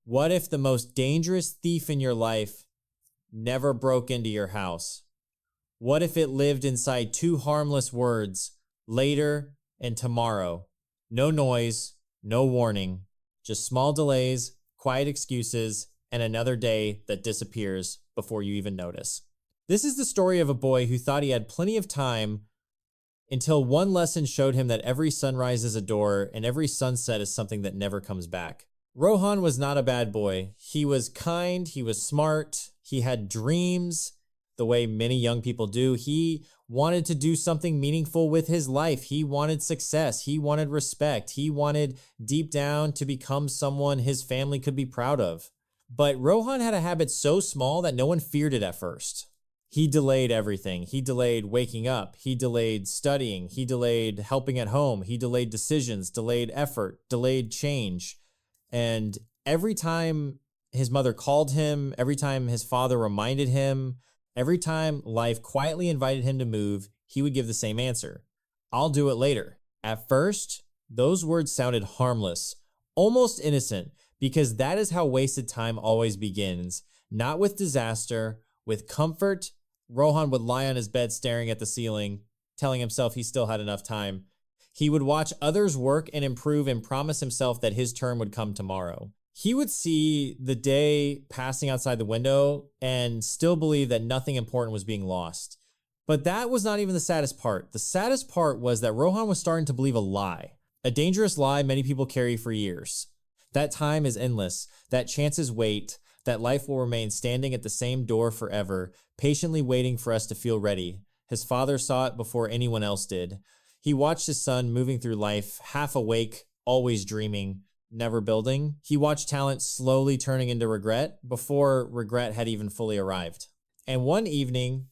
What if the most dangerous thief in your life never broke into your house? What if it lived inside two harmless words, later and tomorrow? No noise, no warning, just small delays, quiet excuses, and another day that disappears before you even notice. This is the story of a boy who thought he had plenty of time until one lesson showed him that every sunrise is a door and every sunset is something that never comes back. Rohan was not a bad boy. He was kind, he was smart, he had dreams, the way many young people do. He wanted to do something meaningful with his life. He wanted success. He wanted respect. He wanted deep down to become someone his family could be proud of. But Rohan had a habit so small that no one feared it at first. He delayed everything. He delayed waking up. He delayed studying. He delayed helping at home. He delayed decisions, delayed effort, delayed change. And every time his mother called him, every time his father reminded him, every time life quietly invited him to move, he would give the same answer. I'll do it later. At first, those words sounded harmless, almost innocent, because that is how wasted time always begins. Not with disaster, with comfort. Rohan would lie on his bed staring at the ceiling, telling himself he still had enough time. He would watch others work and improve and promise himself that his turn would come tomorrow. He would see the day passing outside the window and still believe that nothing important was being lost. But that was not even the saddest part. The saddest part was that Rohan was starting to believe a lie, a dangerous lie many people carry for years. That time is endless, that chances wait, that life will remain standing at the same door forever, patiently waiting for us to feel ready. His father saw it before anyone else did. He watched his son moving through life, half awake, always dreaming, never building. He watched talent slowly turning into regret before regret had even fully arrived. And one evening,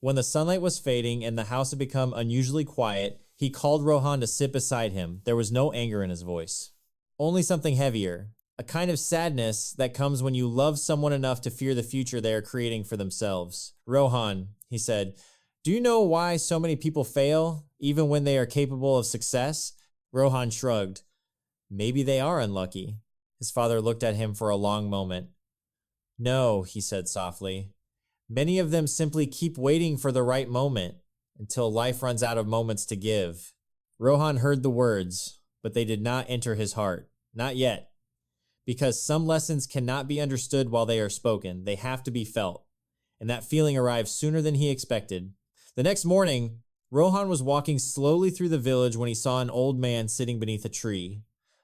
when the sunlight was fading and the house had become unusually quiet, he called Rohan to sit beside him. There was no anger in his voice, only something heavier, a kind of sadness that comes when you love someone enough to fear the future they are creating for themselves. Rohan, he said, do you know why so many people fail, even when they are capable of success? Rohan shrugged. Maybe they are unlucky. His father looked at him for a long moment. No, he said softly. Many of them simply keep waiting for the right moment until life runs out of moments to give. Rohan heard the words, but they did not enter his heart. Not yet. Because some lessons cannot be understood while they are spoken. They have to be felt. And that feeling arrived sooner than he expected. The next morning, Rohan was walking slowly through the village when he saw an old man sitting beneath a tree.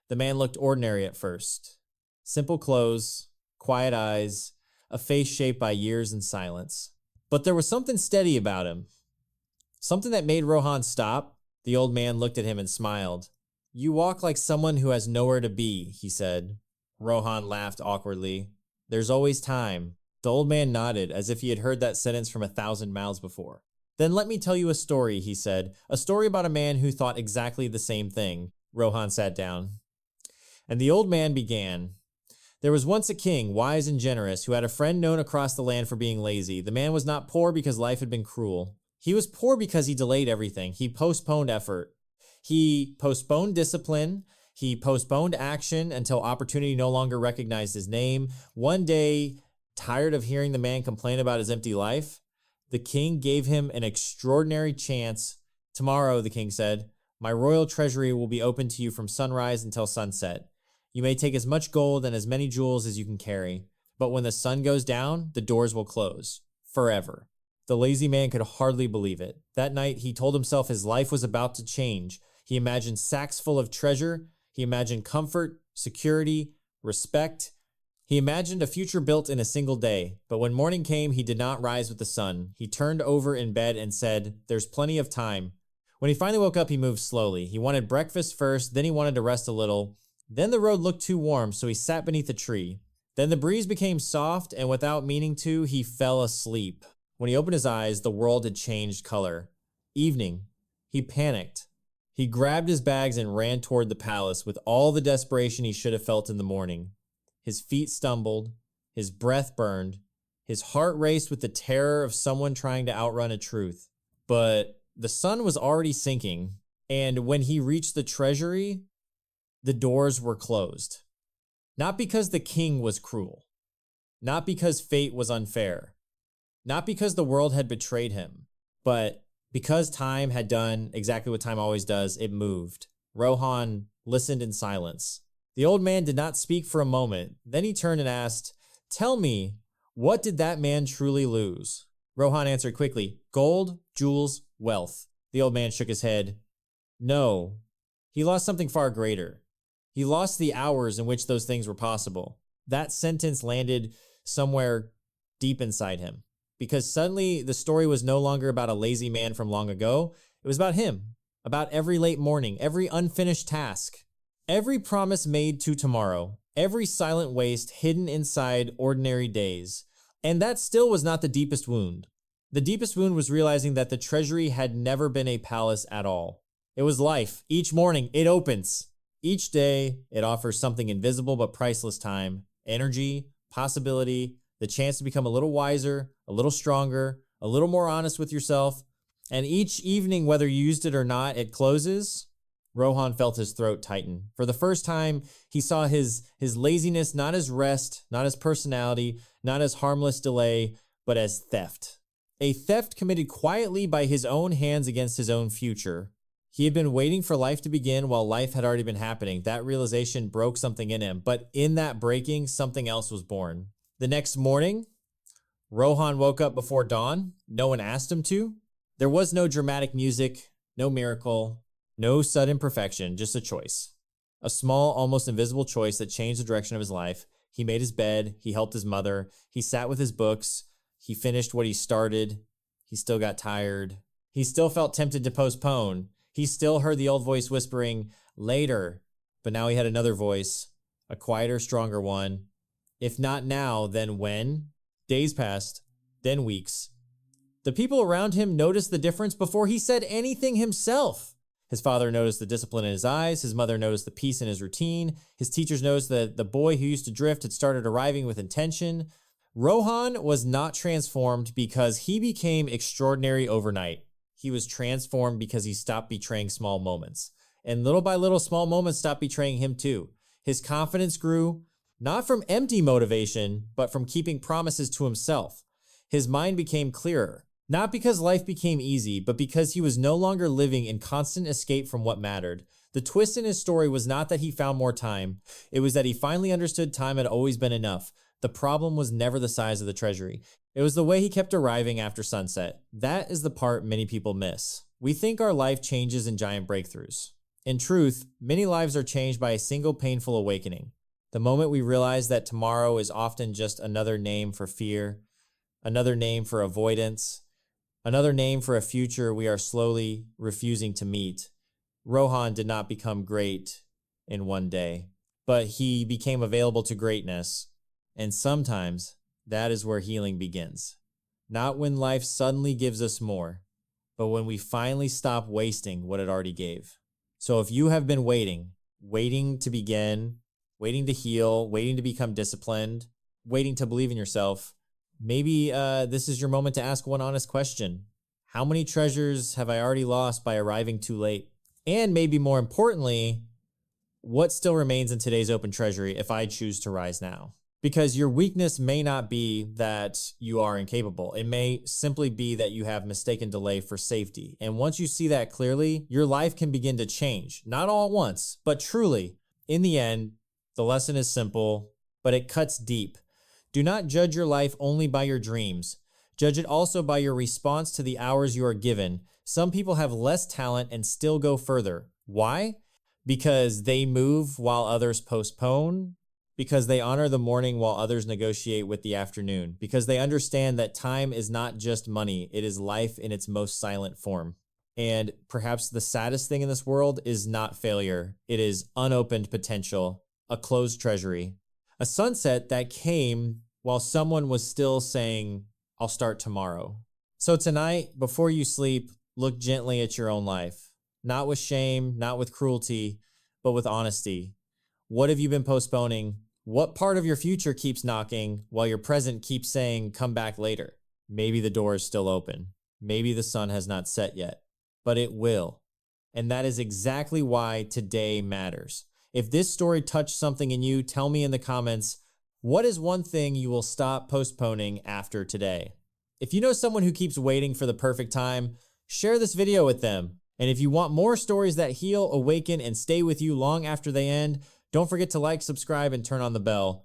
The man looked ordinary at first. Simple clothes, quiet eyes, a face shaped by years and silence. But there was something steady about him. Something that made Rohan stop. The old man looked at him and smiled. You walk like someone who has nowhere to be, he said. Rohan laughed awkwardly. There's always time. The old man nodded as if he had heard that sentence from 1,000 mouths before. Then let me tell you a story, he said. A story about a man who thought exactly the same thing. Rohan sat down. And the old man began. There was once a king, wise and generous, who had a friend known across the land for being lazy. The man was not poor because life had been cruel. He was poor because he delayed everything. He postponed effort. He postponed discipline. He postponed action until opportunity no longer recognized his name. One day, tired of hearing the man complain about his empty life, the king gave him an extraordinary chance. Tomorrow, the king said, my royal treasury will be open to you from sunrise until sunset. You may take as much gold and as many jewels as you can carry, but when the sun goes down, the doors will close. Forever. The lazy man could hardly believe it. That night, he told himself his life was about to change. He imagined sacks full of treasure. He imagined comfort, security, respect. He imagined a future built in a single day. But when morning came, he did not rise with the sun. He turned over in bed and said, there's plenty of time. When he finally woke up, he moved slowly. He wanted breakfast first, then he wanted to rest a little. Then the road looked too warm, so he sat beneath a tree. Then the breeze became soft, and without meaning to, he fell asleep. When he opened his eyes, the world had changed color. Evening. He panicked. He grabbed his bags and ran toward the palace with all the desperation he should have felt in the morning. His feet stumbled. His breath burned. His heart raced with the terror of someone trying to outrun a truth. But the sun was already sinking, and when he reached the treasury, the doors were closed. Not because the king was cruel, not because fate was unfair, not because the world had betrayed him, but because time had done exactly what time always does. It moved. Rohan listened in silence. The old man did not speak for a moment. Then he turned and asked, "Tell me, what did that man truly lose?" Rohan answered quickly, "Gold, jewels, wealth." The old man shook his head. "No, he lost something far greater. He lost the hours in which those things were possible." That sentence landed somewhere deep inside him, because suddenly the story was no longer about a lazy man from long ago. It was about him, about every late morning, every unfinished task, every promise made to tomorrow, every silent waste hidden inside ordinary days. And that still was not the deepest wound. The deepest wound was realizing that the treasury had never been a palace at all. It was life. Each morning, it opens. Each day, it offers something invisible but priceless: time, energy, possibility, the chance to become a little wiser, a little stronger, a little more honest with yourself. And each evening, whether you used it or not, it closes. Rohan felt his throat tighten. For the first time, he saw his laziness not as rest, not as personality, not as harmless delay, but as theft. A theft committed quietly by his own hands against his own future. He had been waiting for life to begin while life had already been happening. That realization broke something in him, but in that breaking, something else was born. The next morning, Rohan woke up before dawn. No one asked him to. There was no dramatic music, no miracle, no sudden perfection, just a choice. A small, almost invisible choice that changed the direction of his life. He made his bed. He helped his mother. He sat with his books. He finished what he started. He still got tired. He still felt tempted to postpone. He still heard the old voice whispering, "Later." But now he had another voice, a quieter, stronger one. If not now, then when? Days passed, then weeks. The people around him noticed the difference before he said anything himself. His father noticed the discipline in his eyes. His mother noticed the peace in his routine. His teachers noticed that the boy who used to drift had started arriving with intention. Rohan was not transformed because he became extraordinary overnight. He was transformed because he stopped betraying small moments. And little by little, small moments stopped betraying him too. His confidence grew, not from empty motivation, but from keeping promises to himself. His mind became clearer. Not because life became easy, but because he was no longer living in constant escape from what mattered. The twist in his story was not that he found more time. It was that he finally understood time had always been enough. The problem was never the size of the treasury. It was the way he kept arriving after sunset. That is the part many people miss. We think our life changes in giant breakthroughs. In truth, many lives are changed by a single painful awakening. The moment we realize that tomorrow is often just another name for fear, another name for avoidance, another name for a future we are slowly refusing to meet. Rohan did not become great in one day, but he became available to greatness. And sometimes that is where healing begins. Not when life suddenly gives us more, but when we finally stop wasting what it already gave. So if you have been waiting to begin, waiting to heal, waiting to become disciplined, waiting to believe in yourself, maybe this is your moment to ask one honest question. How many treasures have I already lost by arriving too late? And maybe more importantly, what still remains in today's open treasury if I choose to rise now? Because your weakness may not be that you are incapable. It may simply be that you have mistaken delay for safety. And once you see that clearly, your life can begin to change. Not all at once, but truly. In the end, the lesson is simple, but it cuts deep. Do not judge your life only by your dreams. Judge it also by your response to the hours you are given. Some people have less talent and still go further. Why? Because they move while others postpone. Because they honor the morning while others negotiate with the afternoon. Because they understand that time is not just money, it is life in its most silent form. And perhaps the saddest thing in this world is not failure. It is unopened potential, a closed treasury, a sunset that came while someone was still saying, "I'll start tomorrow." So tonight, before you sleep, look gently at your own life. Not with shame, not with cruelty, but with honesty. What have you been postponing? What part of your future keeps knocking while your present keeps saying, "Come back later"? Maybe the door is still open. Maybe the sun has not set yet, but it will. And that is exactly why today matters. If this story touched something in you, tell me in the comments, what is one thing you will stop postponing after today? If you know someone who keeps waiting for the perfect time, share this video with them. And if you want more stories that heal, awaken, and stay with you long after they end, don't forget to like, subscribe, and turn on the bell.